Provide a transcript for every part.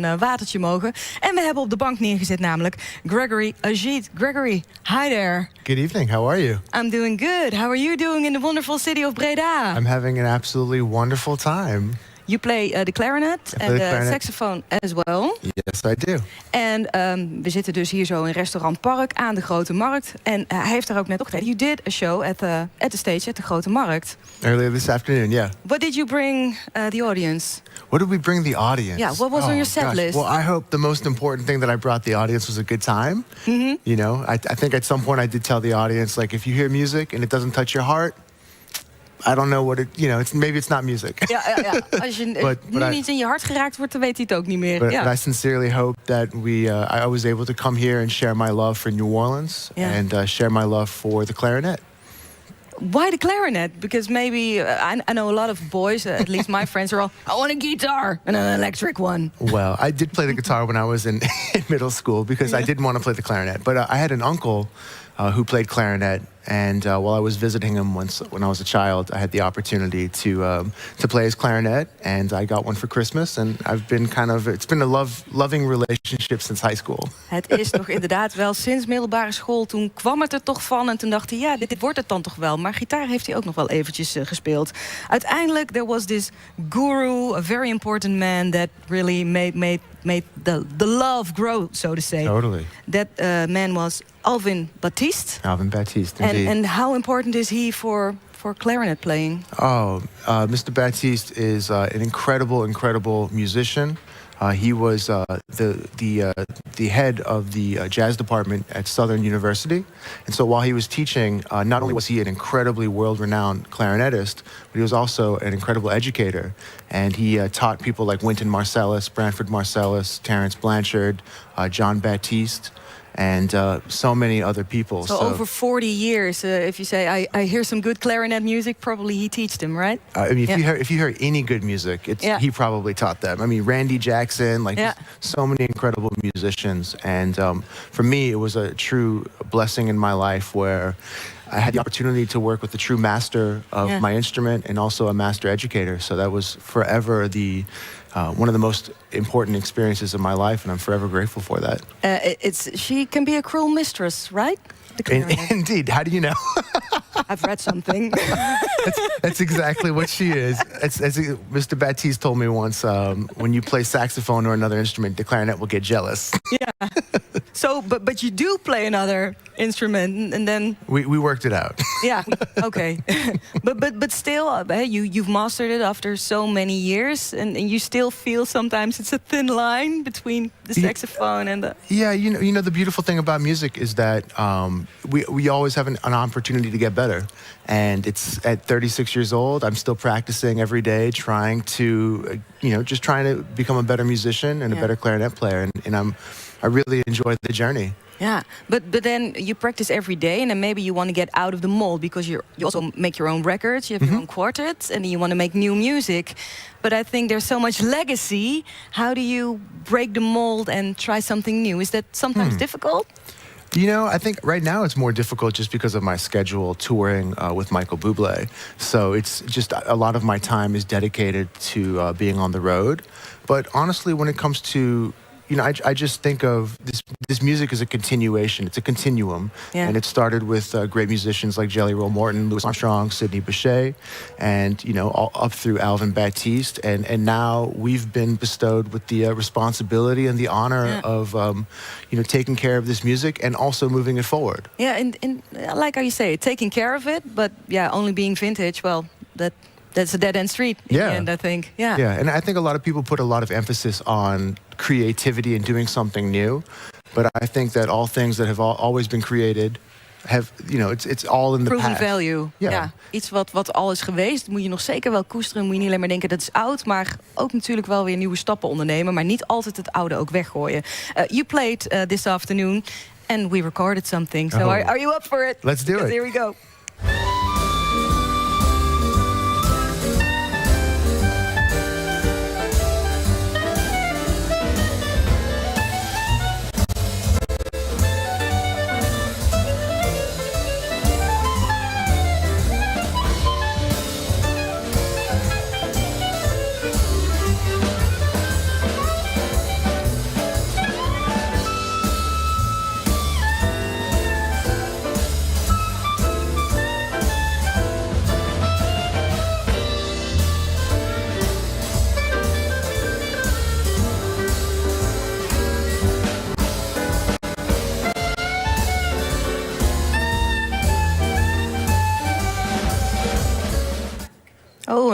een watertje mogen. En we hebben op de bank neergezet namelijk Gregory Agid. Gregory, hi there. Good evening, how are you? I'm doing good. How are you doing in the wonderful city of Breda? I'm having an absolutely wonderful time. You play the clarinet and the clarinet. saxophone as well. Yes, I do. En we zitten dus hier zo in restaurant Park aan de Grote Markt. En hij heeft daar ook net opgetreden. You did a show at the stage at de Grote Markt. Earlier this afternoon, yeah. What did you bring the audience? What did we bring the audience? Yeah, what was on your set list? Well, I hope the most important thing that I brought the audience was a good time. Mm-hmm. You know, I think at some point I did tell the audience, like, if you hear music and it doesn't touch your heart, I don't know what it, you know, maybe it's not music. Ja. Als je But niet in je hart geraakt wordt, dan weet hij het ook niet meer. But I sincerely hope that I was able to come here and share my love for New Orleans and share my love for the clarinet. Why the clarinet? Because maybe I know a lot of boys, at least my friends are all, I want a guitar and an electric one. Well, I did play the guitar when I was in middle school because I didn't want to play the clarinet. But I had an uncle who played clarinet, and while I was visiting him once when I was a child, I had the opportunity to play his clarinet, and I got one for Christmas. And it's been a loving relationship since high school. Het is toch inderdaad wel sinds middelbare school. Toen kwam het er toch van en toen dacht hij, ja, dit wordt het dan toch wel. Maar gitaar heeft hij ook nog wel eventjes gespeeld. Uiteindelijk, there was this guru, a very important man that really made the love grow, so to say. Totally. That man was Alvin Baptiste. Alvin Baptiste, indeed. And how important is he for clarinet playing? Mr. Baptiste is an incredible musician. He was the head of the jazz department at Southern University. And so while he was teaching, not only was he an incredibly world-renowned clarinetist, but he was also an incredible educator. And he taught people like Wynton Marsalis, Branford Marsalis, Terence Blanchard, John Baptiste, and so many other people. So over 40 years, if you say, I hear some good clarinet music, probably he teach them, right? I mean, if you hear any good music, he probably taught them. I mean, Randy Jackson, so many incredible musicians. And for me, it was a true blessing in my life where I had the opportunity to work with the true master of my instrument and also a master educator. So that was forever one of the most important experiences of my life, and I'm forever grateful for that. She can be a cruel mistress, right? Indeed. How do you know? I've read something. That's exactly what she is. As Mr. Baptiste told me once, when you play saxophone or another instrument, the clarinet will get jealous. Yeah. So, but you do play another instrument, and then we worked it out. Yeah. Okay. but still, you've mastered it after so many years, and you still feel sometimes it's a thin line between the saxophone and the. Yeah, you know the beautiful thing about music is that we always have an opportunity to get better, and it's at 36 years old. I'm still practicing every day, trying to just trying to become a better musician and a better clarinet player, and I really enjoy the journey. Yeah, but then you practice every day, and then maybe you want to get out of the mold because you also make your own records, you have your own quartets, and then you want to make new music. But I think there's so much legacy. How do you break the mold and try something new? Is that sometimes difficult? You know, I think right now it's more difficult just because of my schedule touring with Michael Bublé. So it's just a lot of my time is dedicated to being on the road. But honestly, when it comes to I just think of this music as a continuation. It's a continuum. Yeah. And it started with great musicians like Jelly Roll Morton, Louis Armstrong, Sidney Bechet, and, all up through Alvin Baptiste. And now we've been bestowed with the responsibility and the honor of, taking care of this music and also moving it forward. Yeah, and like how you say, taking care of it, but only being vintage, well, that's a dead-end street in the end, I think. Yeah. Yeah, and I think a lot of people put a lot of emphasis on creativity and doing something new. But I think that all things that have always been created have, it's all in the proven past. Value. Ja. Iets wat al is geweest, moet je nog zeker wel koesteren. Moet je niet alleen maar denken dat is oud, maar ook natuurlijk wel weer nieuwe stappen ondernemen. Maar niet altijd het oude ook weggooien. You played this afternoon and we recorded something. So are you up for it? Let's do it. Here we go.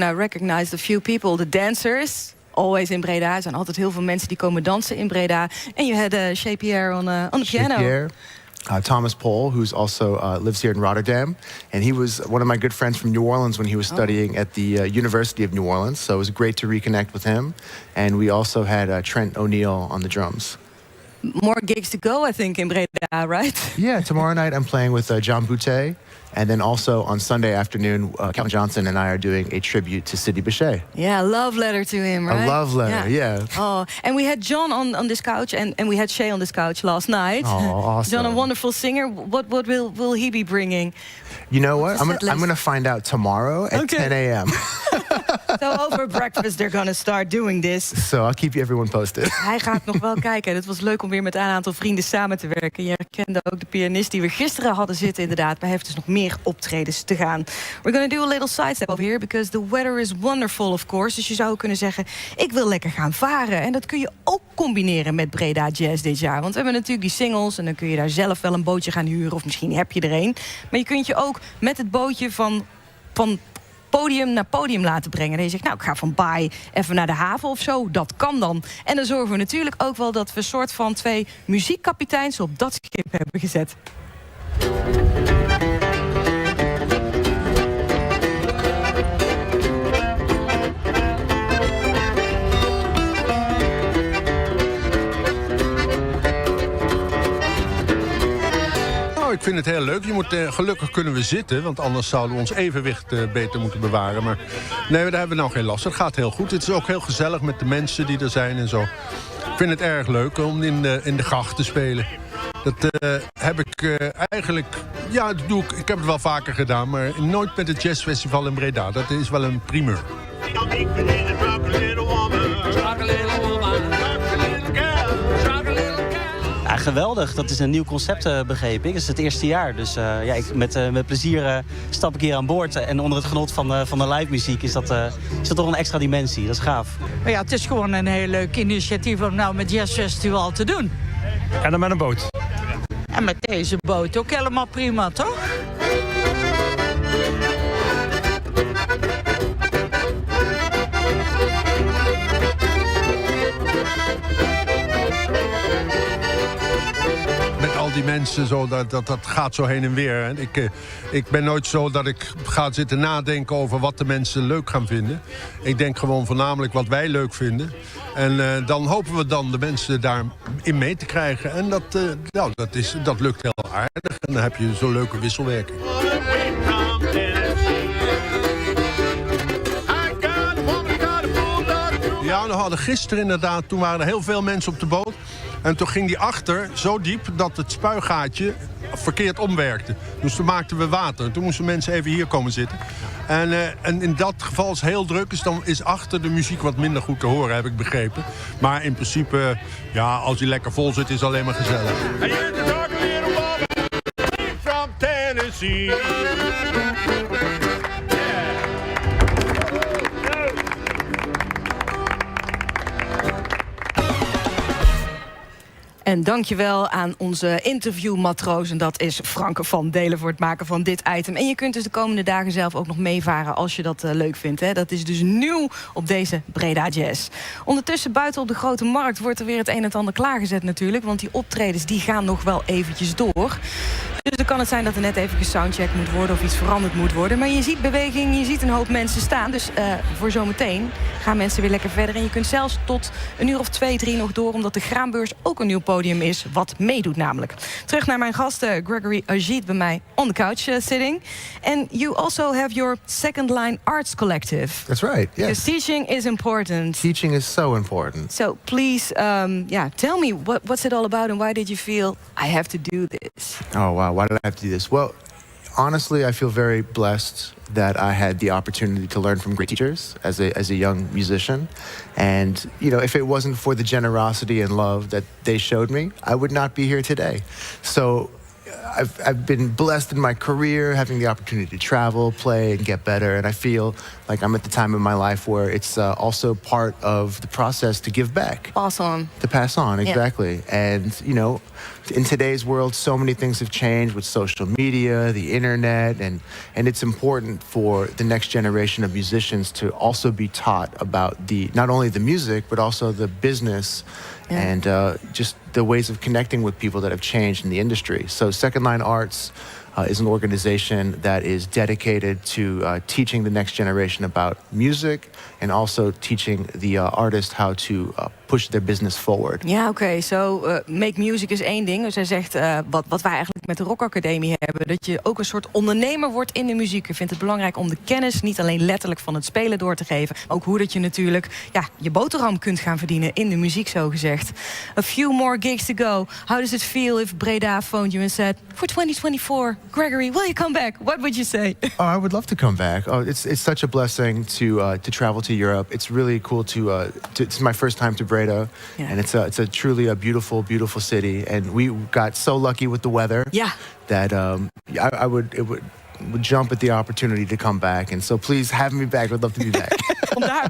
and I recognized a few people. The dancers, always in Breda. Er zijn altijd heel veel mensen die komen dansen in Breda. And you had Shea Pierre on the piano. Pierre. Thomas Pohl, who's also lives here in Rotterdam. And he was one of my good friends from New Orleans when he was studying at the University of New Orleans. So it was great to reconnect with him. And we also had Trent O'Neill on the drums. More gigs to go, I think, in Breda, right? Yeah, tomorrow night I'm playing with John Boutte. And then also on Sunday afternoon, Calvin Johnson and I are doing a tribute to Sidney Bechet. Yeah, a love letter to him, right? A love letter, yeah. Oh, and we had John on this couch, and we had Shea on this couch last night. Oh, awesome. John, a wonderful singer. What will he be bringing? You know what? I'm gonna find out tomorrow at 10 a.m. So over breakfast they're gonna start doing this. So I'll keep everyone posted. Hij gaat nog wel kijken. Het was leuk om weer met een aantal vrienden samen te werken. Je herkende ook de pianist die we gisteren hadden zitten, inderdaad. Maar hij heeft dus nog meer optredens te gaan. We're gonna do a little sidestep over here, because the weather is wonderful, of course. Dus je zou kunnen zeggen, ik wil lekker gaan varen. En dat kun je ook combineren met Breda Jazz dit jaar. Want we hebben natuurlijk die singles en dan kun je daar zelf wel een bootje gaan huren. Of misschien heb je er een. Maar je kunt je ook met het bootje van podium naar podium laten brengen. En je zegt, nou, ik ga van Baai even naar de haven of zo. Dat kan dan. En dan zorgen we natuurlijk ook wel dat we een soort van 2 muziekkapiteins op dat schip hebben gezet. Ik vind het heel leuk. Gelukkig kunnen we zitten, want anders zouden we ons evenwicht beter moeten bewaren. Maar nee, daar hebben we nou geen last. Het gaat heel goed. Het is ook heel gezellig met de mensen die er zijn en zo. Ik vind het erg leuk om in de gracht te spelen. Dat heb ik eigenlijk... Ja, dat doe ik. Ik heb het wel vaker gedaan, maar nooit met het jazzfestival in Breda. Dat is wel een primeur. Ja, geweldig. Dat is een nieuw concept, begreep ik. Het is het eerste jaar. Dus met plezier stap ik hier aan boord. En onder het genot van de live muziek is dat toch een extra dimensie. Dat is gaaf. Maar ja, het is gewoon een heel leuk initiatief om nou met Jazz Festival te doen. En dan met een boot. En met deze boot ook helemaal prima, toch? Die mensen, zo, dat gaat zo heen en weer. Hè. Ik ben nooit zo dat ik ga zitten nadenken over wat de mensen leuk gaan vinden. Ik denk gewoon voornamelijk wat wij leuk vinden. En dan hopen we dan de mensen daarin mee te krijgen. En dat lukt heel aardig. En dan heb je zo'n leuke wisselwerking. Ja, we hadden gisteren inderdaad, toen waren er heel veel mensen op de boot. En toen ging die achter zo diep dat het spuigaatje verkeerd omwerkte. Dus toen maakten we water. Toen moesten mensen even hier komen zitten. En in dat geval is het heel druk. Dus dan is achter de muziek wat minder goed te horen, heb ik begrepen. Maar in principe, ja, als hij lekker vol zit, is het alleen maar gezellig. En dankjewel aan onze interviewmatroos. En dat is Franke van Delen voor het maken van dit item. En je kunt dus de komende dagen zelf ook nog meevaren als je dat leuk vindt. Hè. Dat is dus nieuw op deze Breda Jazz. Ondertussen buiten op de Grote Markt wordt er weer het een en het ander klaargezet natuurlijk. Want die optredens die gaan nog wel eventjes door. Dus dan kan het zijn dat er net even gesoundcheckt moet worden of iets veranderd moet worden. Maar je ziet beweging, je ziet een hoop mensen staan. Dus voor zometeen gaan mensen weer lekker verder. En je kunt zelfs tot 1 uur of 2, 3 nog door. Omdat de Graanbeurs ook een nieuw podium is wat meedoet namelijk. Terug naar mijn gast Gregory Agid bij mij on the couch sitting. And you also have your Second Line Arts Collective. That's right, yes. Because teaching is important. Teaching is so important. So please, tell me what's it all about and why did you feel I have to do this? Oh, wow. Why did I have to do this? Well, honestly, I feel very blessed that I had the opportunity to learn from great teachers as a young musician. And, you know, if it wasn't for the generosity and love that they showed me, I would not be here today. So I've been blessed in my career, having the opportunity to travel, play, and get better. And I feel Like I'm at the time in my life where it's also part of the process to give back. Pass on. To pass on, exactly. And, you know, in today's world, so many things have changed with social media, the internet, and it's important for the next generation of musicians to also be taught about not only the music, but also the business and just the ways of connecting with people that have changed in the industry. So Second Line Arts is an organization that is dedicated to teaching the next generation about music and also teaching the artist how to push their business forward. Ja, oké. So, make music is één ding. Dus hij zegt, wat wij eigenlijk met de Rock Academie hebben, dat je ook een soort ondernemer wordt in de muziek. Je vindt het belangrijk om de kennis niet alleen letterlijk van het spelen door te geven, maar ook hoe dat je natuurlijk je boterham kunt gaan verdienen in de muziek, zo gezegd. A few more gigs to go. How does it feel if Breda phoned you and said, for 2024, Gregory, will you come back? What would you say? Oh, I would love to come back. Oh, it's such a blessing to travel to Europe. It's really cool to it's my first time to Breda, and it's a truly a beautiful, beautiful city. And we got so lucky with the weather that I would jump at the opportunity to come back. And so please have me back. I'd love to be back. Vandaar